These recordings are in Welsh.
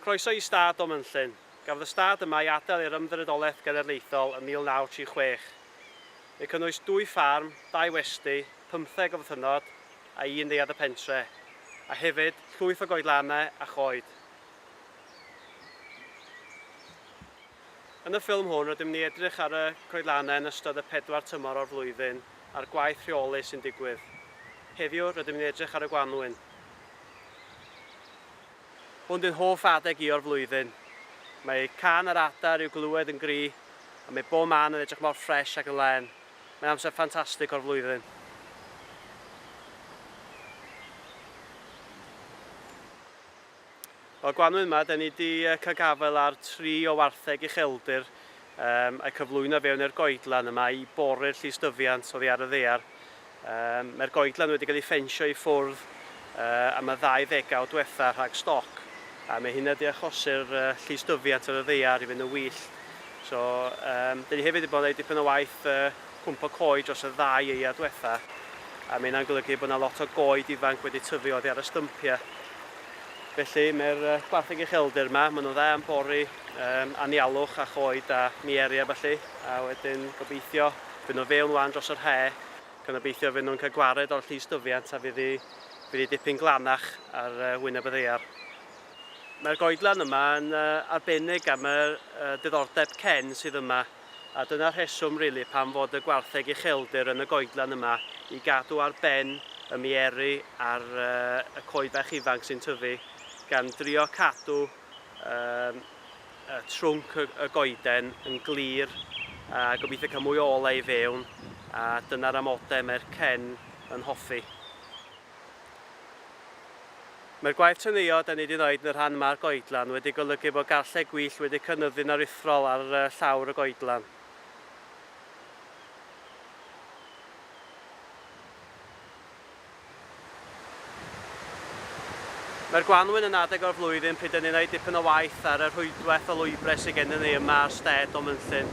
Croeso i stad Dolmelynllyn. Gafodd y stad yma ei adael i'r Ymddiriedolaeth Genedlaethol yn 1936. Fe cynnwys 2 ffarm, 2 westy, 15 o fythynod a 1 deuad y pentre, a hefyd llwyth o goedlanau a choed. Yn y ffilm hwn rydym ni edrych ar y coedlanau yn ystod y 4 tymor o'r flwyddyn a'r gwaith rheoli sy'n digwydd. Heddiw rydym ni'n edrych ar y Gwanwyn. Hwn di'n hoff adeg i o'r flwyddyn. Mae can yr adar i'w glywed yn gry, a mae bob man yn edrych mor ffres ac yn len. Mae'n amser ffantastig o'r flwyddyn. O'r Gwanwyn yma, da ni wedi cael gafel ar 3 o wartheg ucheldir a'i cyflwyno fewn i'r goedlan yma i boru'r llystyfiant oddi ar y ddaear. Mae'r goedlan wedi cael ei ffensio i ffwrdd am y 20 o diwethaf rhag stoc. A mae hynny wedi achosi'r llystyfiant ar y ddaear i fynd yn wyllt. So, da ni hefyd wedi bod yn gwneud dipyn o waith cwmpo coed dros y 2 eia diwetha. A mae hynna'n golygu bod yna lot o goed ifanc wedi tyfu oddi ar y stympiau. Felly mae'r gwartheg ucheldir yma, maen nhw dda yn pori anialwch a choed a mieri a felly. A wedyn gobeithio fydd nhw fewn wan dros yr he. Gobeithio fydd nhw'n cael gwared o'r llystyfiant a fydd hi dipyn glanach ar wyneb y ddaear. Mae'r goedlan yma yn arbennig am y diddordeb cen sydd yma, a dyna'r rheswm rili pam fod y gwartheg ucheldir yn y goedlan yma i gadw ar ben y mieri a'r y coed bach ifanc sy'n tyfu, gan drio cadw trwnc y goeden yn glir a gobeithio cael mwy o olau i fewn, a dyna'r amodau mae'r cen yn hoffi. Mae'r gwaith teneuo da ni wedi wneud yn y rhan yma'r goedlan wedi golygu bod garlleg gwyllt wedi cynyddu'n aruthrol ar llawr y goedlan. Mae'r Gwanwyn yn adeg o'r flwyddyn pryd da ni'n gwneud dipyn o waith ar y rhwydwaith o lwybr sydd gennym ni yma ar stad Dolmelynllyn.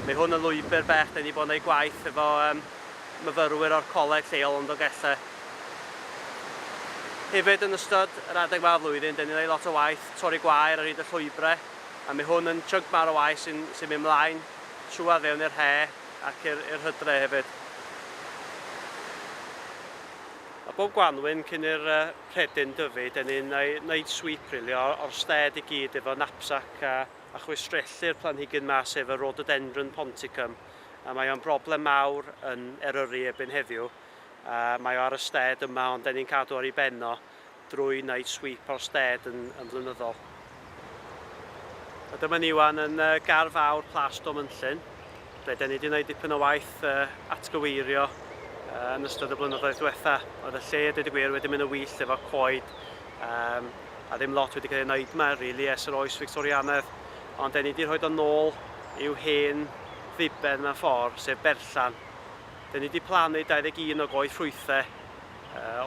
Mae hwn yn lwybr bech da ni wedi bod yn gwneud gwaith efo myfyrwyr o'r coleg lleol yn Dolgellau. Hefyd yn ystod yr adeg yma o'r flwyddyn, da ni'n gwneud lot o waith torri gwair ar hyd y llwybrau, a mae hwn yn chunk mawr o waith sy'n mynd ymlaen trwy fewn i'r he ac i'r hydref hefyd. A bob Gwanwyn cyn i'r rhedyn dyfu, da ni'n gwneud sweep rili o'r stad i gyd efo knapsack a chwistrellu'r planhigyn ma sef y rhododendron ponticum. A mae o'n broblem mawr yn Eryri erbyn heddiw. Mae o ar y stad yma, ond da ni'n cadw ar ei benno drwy wneud sweep o'r stad yn flynyddol. A dyma ni wan yn gar fawr plas Dolmelynllyn, ble da ni wedi gwneud dipyn o waith atgyweirio yn ystod y blynyddoedd diwetha. Oedd y lle, dweud y gwir, wedi mynd yn wyllt efo coed, a ddim lot wedi cael ei wneud yma, rili, ers yr oes Fictorianaidd. Ond da ni wedi rhoi o nôl i'w hen ddiben mewn ffordd, sef berllan. Da ni wedi plannu 21 o goed ffrwythau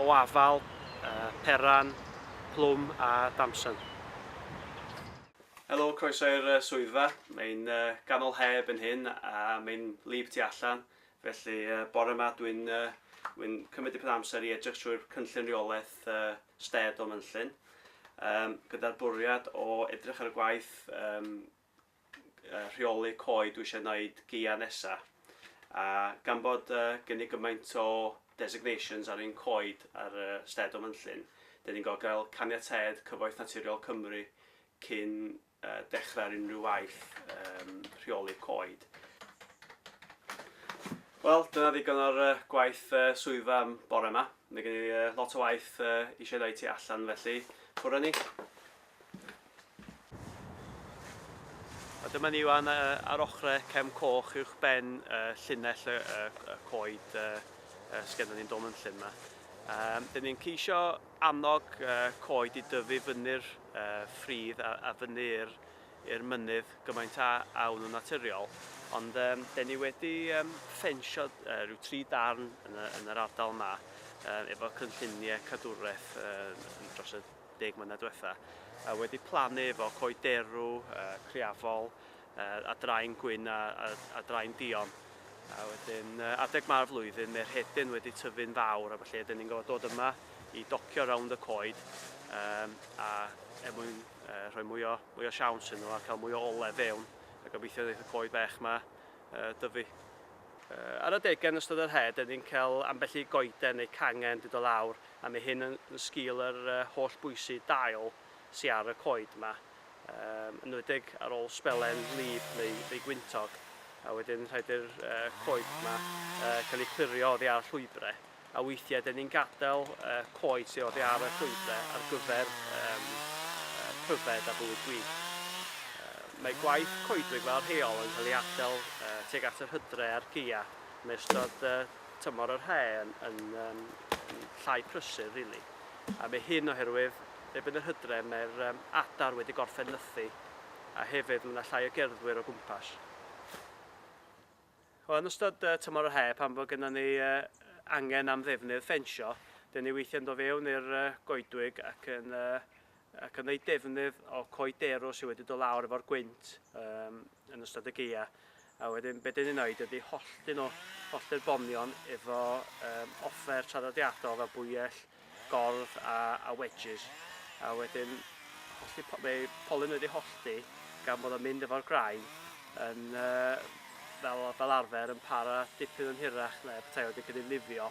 o afal, peran, plwm a damson. Helo, croeso i'r swyddfa. Mae'n ganol heb yn hyn a mae'n lib tu allan. Felly bore yma dwi'n cymryd dipyn amser i edrych trwy'r cynllun reolaeth stad Dolmelynllyn, gyda'r bwriad o edrych ar y gwaith rheoli coed dwi eisiau gwneud gia nesaf. A gan bod gen i gymaint o designations ar un coed ar stad Dolmelynllyn, da ni'n gael caniatâd Cyfoeth Naturiol Cymru cyn dechrau ar unrhyw waith rheoli coed. Wel, dyna ddigon o'r gwaith swyddfa am bore yma. Mae gen i lot o waith eisiau gwneud tu allan felly. Ffwrdd ni. A dyma ni wan ar ochrau cefn coch uwch ben llinell y coed sgennym ni'n Dolmelynllyn yma. Da ni'n ceisio annog coed i dyfu fyny'r ffridd a fyny'r mynydd gymaint awn yn naturiol. Ond da ni wedi ffensio rhyw 3 darn yn yr ardal yma efo cynlluniau cadwraeth dros y 10 mlynedd diwetha. A wedi plannu efo coed derw, criafol, a draen gwyn a draen dion. A wedyn adeg ma'r flwyddyn, mae'r hedyn wedi tyfu'n fawr, a felly da ni'n gorfod dod yma i docio rownd y coed a mwyn rhoi mwy o siawns yn nhw a cael mwy o ole fewn. A gobeithio wneud y coed bech yma dyfu. Ar y degau yn ystod yr he, dyn ni'n cael ambell i goeden neu cangen wedi dod lawr, a mae hyn yn sgil yr holl bwysig dail sy'n ar y coed yma. Yn wedig ar ôl sbelen lib neu gwyntog. A wedyn rhaid i'r coed yma cael ei clirio oddi ar llwybrau. A weithiau dyn ni'n gadael coed sydd oddi ar y llwybrau ar gyfer pryfed a bwyd gwyllt. Mae gwaith coedwig fel rheol yn cael ei adael tuag at yr hydref a'r gia. Mae ystod tymor yr he yn llai prysur, rili. A mae hyn oherwydd, erbyn yr hydref, mae'r adar wedi gorffen nythu, a hefyd mae yna llai o gerddwyr o gwmpas. Yn ystod tymor yr he, pan bod gennym ni angen am ddefnydd ffensio, dyn ni weithiau'n dod fewn i'r goedwig ac yn gwneud defnydd o coedero sydd wedi dod lawr efo'r gwynt yn ystod y gia. A wedyn, be dyn ni'n gwneud ydy hollti'r bonion efo offer traddodiadol fel bwyell, gordd a wedges. A wedyn, mae polyn wedi hollti gan bod yn mynd efo'r graen yn fel arfer yn para dipyn yn hirach na petai wedi cael ei lifio.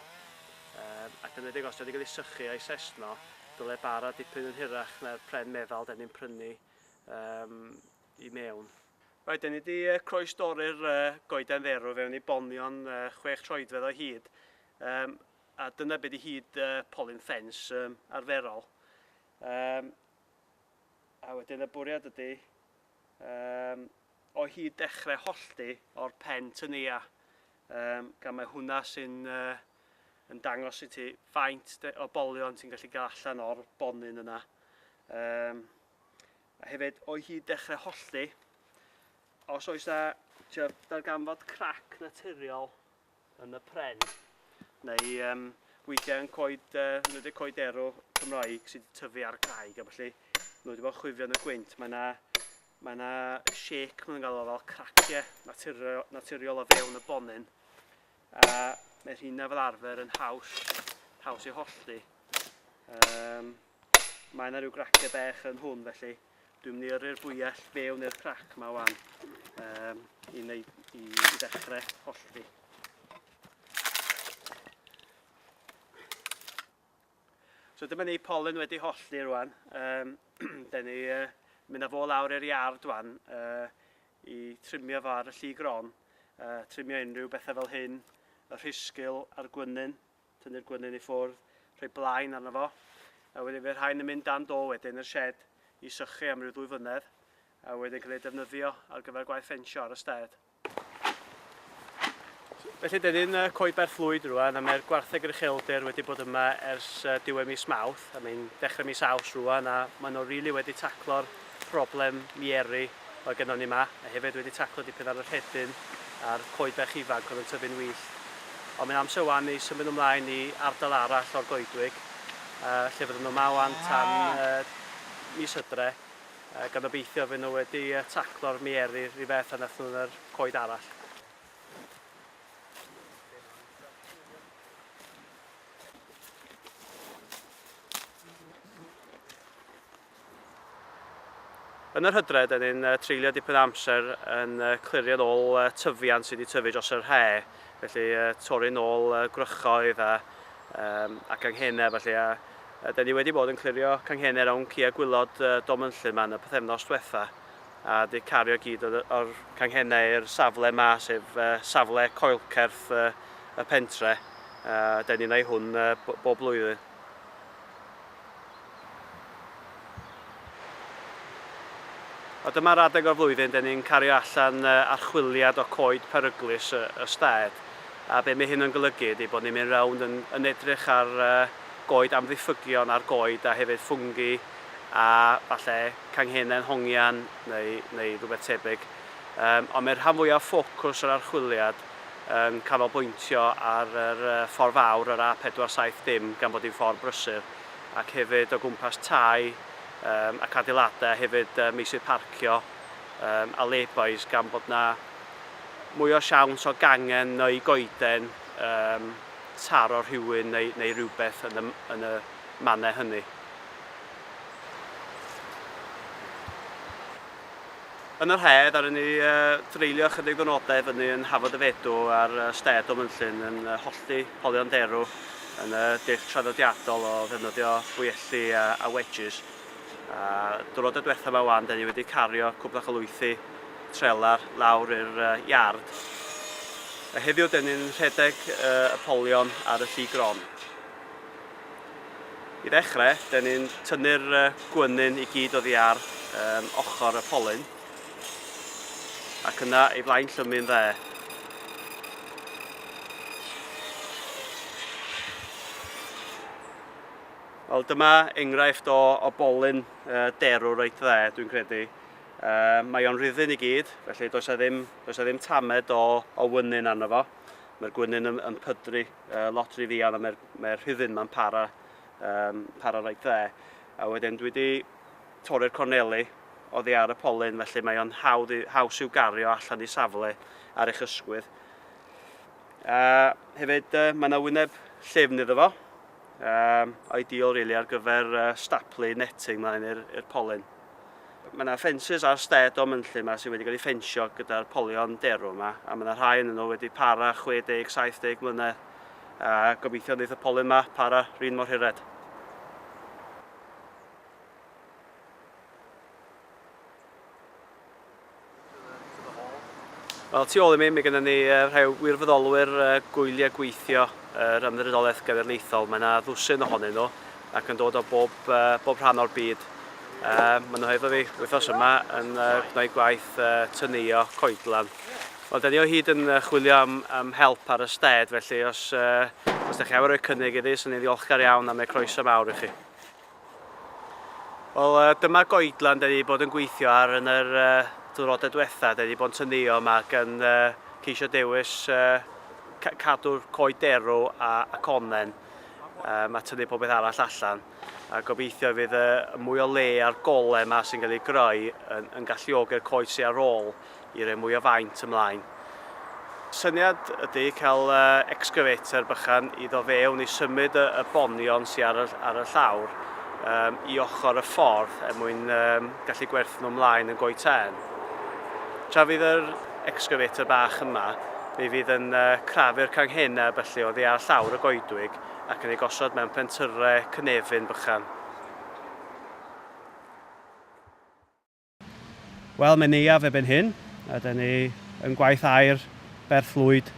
Ac yn wedig os wedi cael ei sychu a'i sesno, dyle bara dipyn yn hirach na'r pren meddal da ni'n prynu i mewn. Rhaid, da ni wedi croesdori'r goeden dderw fewn i bonion 6 troedfedd o hyd. A dyna beth i hyd polyn ffens arferol. A wedyn y bwriad ydy o hyd dechrau hollti o'r pen tynnia. Gan mae hwnna sy'n yn dangos i ti faint o bolion ti'n gallu gael allan o'r bonyn yna. A hefyd, o hyd dechrau hollti, os oes darganfod crac naturiol yn y pren, neu weithiau yn coedero Cymraeg sydd wedi tyfu ar graig, a felly nhw wedi bod chwifio yn y gwynt. Mae yna shake, mae'n galw fel craciau naturiol o fewn y bonyn. A mae rhywun fel arfer yn haws i hollti. Mae yna rhyw graciau bech yn hwn, felly dwi'n mynd i yrru'r bwyell fewn i'r crac yma wan i ddechrau hollti. So dyma ni polyn wedi hollti rwan. Da ni mynd â fo lawr i'r iard wan i trimio fo ar y lli gron. Trimio unrhyw bethau fel hyn, y rhisgil a'r gwynyn, tynnu'r gwynyn i ffwrdd, rhoi blaen arno fo. A wedyn fe rhain yn mynd dan do wedyn i'r shed i sychu am ryw 2 flynedd. A wedyn cael ei defnyddio ar gyfer gwaith ffensio ar y sted. Felly dyn ni'n coed berflwyd rwan, a mae'r gwartheg yr ucheldir wedi bod yma ers diwedd mis Mawrth. A mae'n dechrau mis Awst rwan, a maen nhw rili wedi taclo'r problem mieru o gennym ni yma. A hefyd wedi taclo dipyn ar y rhedyn a'r coed bech ifanc oedd yn tyfu'n wyllt. Ond mae'n amser wan i symud ymlaen i ardal arall o'r goedwig, lle fydden nhw yma wan tan mis Hydref, gan obeithio fydden nhw wedi taclo'r mieru rhy beth a nath nhw'n yr coed arall. Yn yr Hydref, dyn ni'n treulio dipyn amser yn clirio nôl tyfiant sydd wedi tyfu dros yr he, felly torri nôl grychoedd ac anghennau, felly dyn ni wedi bod yn clirio canghennau rawn cia gwylod Dolmelynllyn yma yn y pythefnos diwetha, a wedi cario gyd o'r canghennau i'r safle yma, sef safle coelcerth y pentre. Dyn ni'n gwneud hwn bob blwyddyn. A dyma'r adeg o'r flwyddyn, dyn ni'n cario allan archwiliad o coed peryglus y sted. A be mae hyn yn golygu ydy bod ni'n mynd rownd yn edrych ar goed amddiffygion ar goed a hefyd ffwngi a falle canghennau'n hongian neu rhywbeth tebyg. Ond mae'r rhan fwyaf ffocws o'r archwiliad yn canolbwyntio ar yr ffordd fawr, yr A470, gan bod hi'n ffordd brysur, ac hefyd o gwmpas tai, ac adeiladau, hefyd meysydd parcio a leboes, gan bod na mwy o siawns o gangen neu goeden taro rhywun neu rhywbeth yn y mannau hynny. Yn yr hedd, ar ni dreulio chydig ddwrnodau fyny yn Hafod y Fedw ar sted Dolmelynllyn yn holli polion derw yn y dull traddodiadol o ddefnyddio bwyelli a wedges. Diwrnod y diwethaf yma wan, da ni wedi cario cwbl o chalwythu trelar lawr i'r iard. Heddiw, da ni'n rhedeg y polion ar y lli gron. I ddechrau, da ni'n tynnu'r gwynyn i gyd oddi ar ochr y polyn, ac yna ei flaen llymu'n dde. Wel, dyma enghraifft o bolyn derw reit dde, dwi'n credu. Mae o'n rhyddyn i gyd, felly does ddim tamed o wynyn arno fo. Mae'r gwynyn yn pydru lot rhy fian, a mae'r rhyddyn ma'n para reit dde. A wedyn dwi wedi torri'r corneli oddi ar y polyn, felly mae o'n haws i'w gario allan i safle ar eich ysgwydd. Hefyd, mae yna wyneb llyfn iddo fo. Ideal rili ar gyfer staplu netting mlaen i'r polyn. Mae yna ffensys ar sted Dolmelynllyn yma sydd wedi cael ei ffensio gyda'r polion derw yma, a mae yna rhai yn nhw wedi para 60-70 mlynedd. Gobeithio wneith y polyn yma para rhan mor hired. Wel, tu ôl i mi gennym ni rhai wirfoddolwyr gwyliau gweithio yr Ymddiriedolaeth Genedlaethol. Mae yna ddwsyn ohonyn nhw ac yn dod o bob rhan o'r byd. Mae nhw efo fi wythnos yma yn gwneud gwaith tynnuo coedlan. Wel, da ni o hyd yn chwilio am help ar y sted, felly os ydych chi efo'r cynnig iddi, sy'n ni'n ddiolchgar iawn am ei croeso mawr i chi. Wel, dyma goedlan da ni bod yn gweithio ar yn yr diwrnodau diwethaf. Da ni bod yn tynnuo yma gan ceisio dewis cadw'r coed derw a conen a tynnu popeth arall allan. A gobeithio fydd mwy o le a'r golau yma sy'n cael ei greu yn galluogi'r coed sy'n ar ôl i roi mwy o faint ymlaen. Syniad ydy cael excavator bychan iddo fewn i symud y bonion sy'n ar y llawr i ochr y ffordd mwyn gallu gwerthu nhw ymlaen yn goed ten. Tra fydd yr excavator bach yma, fe fydd yn crafu'r canghennau felly oddi ar llawr y goedwig ac yn ei gosod mewn plentyrau cynefin bychan. Wel, mae'n neuaf erbyn hyn, a da ni yn gwaith air berthlwyd.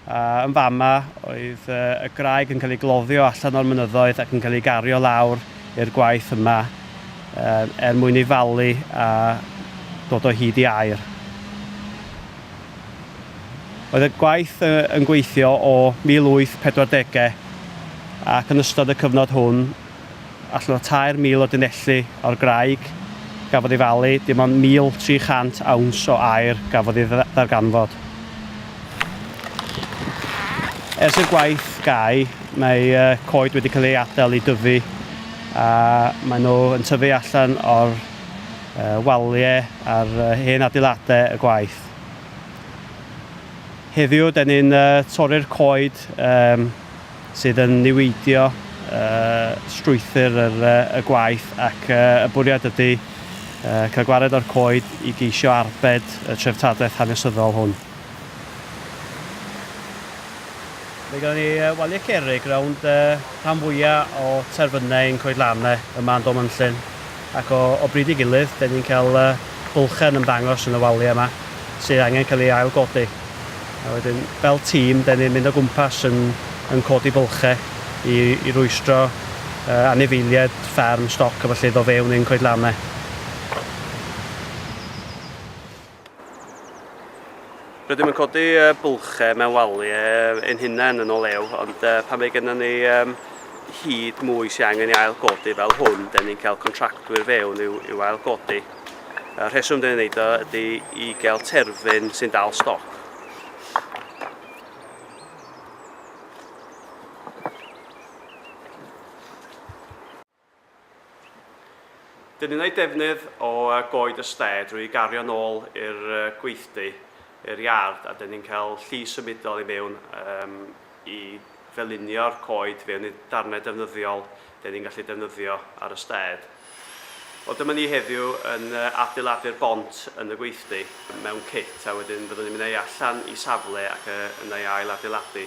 Yn fama oedd y graig yn cael ei gloddio allan o'r mynyddoedd ac yn cael ei gario lawr i'r gwaith yma mwyn ei falu a dod o hyd i air. Oedd y gwaith yn gweithio o 1840 ac yn ystod y cyfnod hwn, allan o 3,000 o dinelli o'r graig gafodd ei falu, dim ond 1,300 awns o air gafodd ei ddarganfod. Ers y gwaith gau, mae coed wedi cael ei adael i dyfu a maen nhw yn tyfu allan o'r waliau a'r hen adeiladau y gwaith. Heddiw, da ni'n torri'r coed sydd yn niweidio strwythur y gwaith ac y bwriad ydy cael gwared o'r coed i geisio arbed y treftadaeth hanesyddol hwn. Mae gen ni waliau cerrig rownd rhan fwyaf o terfynau ein coedlanau yma yn Dolmelynllyn. Ac o bryd i gilydd, da ni'n cael bwlchen yn dangos yn y waliau yma sydd angen cael ei ailgodi. A wedyn, fel tîm, da ni'n mynd o gwmpas yn codi bwlchau i rwystro anifeiliaid, fferm, stoc a felly ddo fewn ein coedlanau. Rydym yn codi bwlchau mewn waliau ein hunain yn o lew, ond pan mae gennym ni hyd mwy sy'n angen i ailgodi fel hwn, da ni'n cael contractwyr fewn i'w ailgodi. Y rheswm da ni'n neud o ydy i gael terfyn sy'n dal stoc. Dyn ni'n gwneud defnydd o goed y sted drwy gario nôl i'r gweithdy, i'r iard, a dyn ni'n cael llys symudol i mewn i felunio'r coed fewn i darnau defnyddiol dyn ni'n gallu defnyddio ar y sted. Wel, dyma ni heddiw yn adeiladu'r bont yn y gweithdy mewn kit, a wedyn byddwn ni'n mynd ei allan i safle ac yn ei ail adeiladu.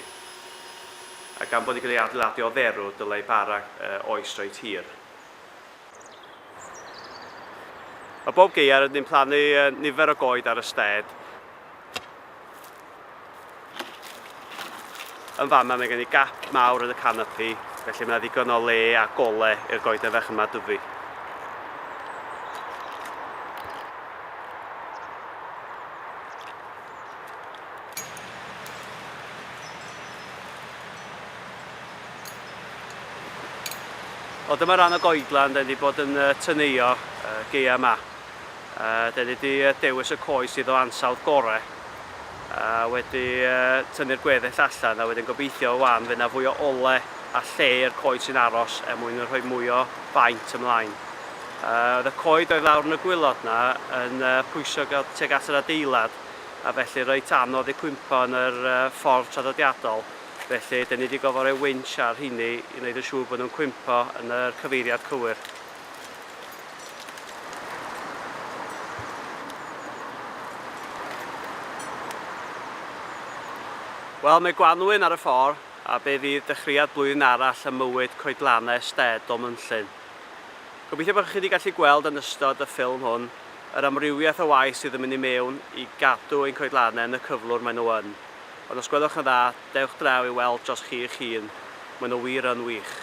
A gan bod ni'n cael ei adeiladu o dderw, dylai bara oes reit hir. Mae bob gaeaf ni'n plannu nifer o goed ar y sted. Yn fama mae gen i gap mawr yn y canopi, felly mae ddigon o le a gole i'r goeden fech yma dyfu. O, dyma ran o coedlan, da ni wedi bod yn tynnuo gaeaf yma. Da ni wedi dewis y coes iddo ansawdd gore. Wedi tynnu'r gweddill allan, a wedyn gobeithio wan fydd yna fwy o ole a lle i'r coed sy'n aros mwyn rhoi mwy o faint ymlaen. Oedd y coed oedd lawr yn y gwylod yna yn pwysio tuag at yr adeilad, a felly reit anodd i cwympo yn yr ffordd traddodiadol. Felly, da ni wedi gofod rhoi winch ar hynny i wneud yn siŵr bod nhw'n cwympo yn yr cyfeiriad cywir. Wel, mae Gwanwyn ar y ffordd, a be fydd dechreuad blwyddyn arall y mywyd coedlanau sted Dolmelynllyn. Gobeithio bod chi wedi gallu gweld yn ystod y ffilm hwn yr amrywiaeth o waith sydd yn mynd i mewn i gadw ein coedlanau yn y cyflwr maen nhw yn. Ond os gwelwch yn dda, dewch draw i weld dros chi eich hun. Maen nhw wir yn wych.